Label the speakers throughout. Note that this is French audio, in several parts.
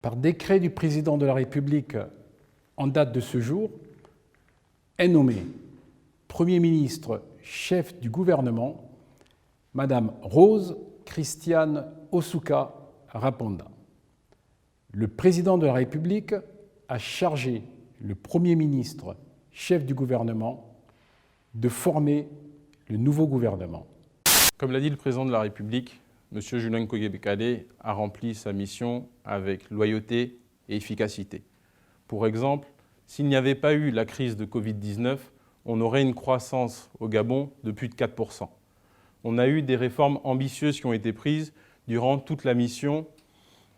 Speaker 1: Par décret du président de la République en date de ce jour, est nommé Premier ministre chef du gouvernement Madame Rose Christiane Osuka Raponda. Le président de la République a chargé le Premier ministre chef du gouvernement de former le nouveau gouvernement.
Speaker 2: Comme l'a dit le président de la République, M. Julien Kogebekade a rempli sa mission avec loyauté et efficacité. Pour exemple, s'il n'y avait pas eu la crise de Covid-19, on aurait une croissance au Gabon de plus de 4%. On a eu des réformes ambitieuses qui ont été prises durant toute la mission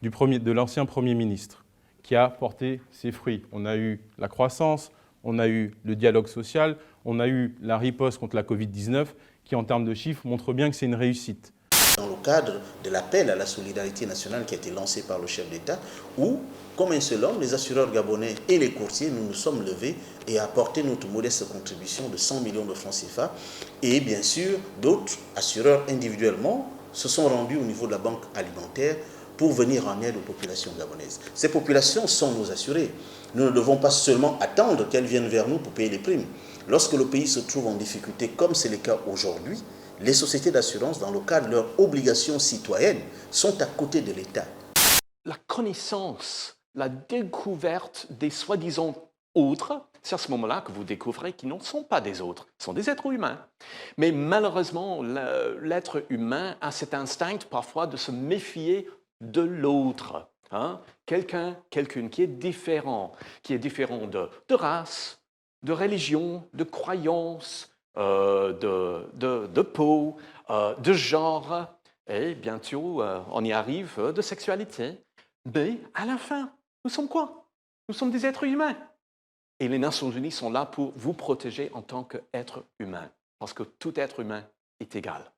Speaker 2: de l'ancien Premier ministre, qui a porté ses fruits. On a eu la croissance, on a eu le dialogue social, on a eu la riposte contre la Covid-19, qui en termes de chiffres montre bien que c'est une réussite.
Speaker 3: Dans le cadre de l'appel à la solidarité nationale qui a été lancé par le chef d'État, où, comme un seul homme, les assureurs gabonais et les courtiers, nous nous sommes levés et apporté notre modeste contribution de 100 millions de francs CFA. Et bien sûr, d'autres assureurs individuellement se sont rendus au niveau de la banque alimentaire pour venir en aide aux populations gabonaises. Ces populations sont nos assurés. Nous ne devons pas seulement attendre qu'elles viennent vers nous pour payer les primes. Lorsque le pays se trouve en difficulté, comme c'est le cas aujourd'hui, les sociétés d'assurance, dans le cadre de leurs obligations citoyennes, sont à côté de l'État.
Speaker 4: La connaissance, la découverte des soi-disant autres, c'est à ce moment-là que vous découvrez qu'ils ne sont pas des autres, ils sont des êtres humains. Mais malheureusement, l'être humain a cet instinct parfois de se méfier de l'autre. Quelqu'un qui est différent de race, de religion, de croyance, de peau, de genre, et bientôt on y arrive, de sexualité. Mais à la fin, nous sommes quoi? Nous sommes des êtres humains. Et les Nations Unies sont là pour vous protéger en tant qu'être humain, parce que tout être humain est égal.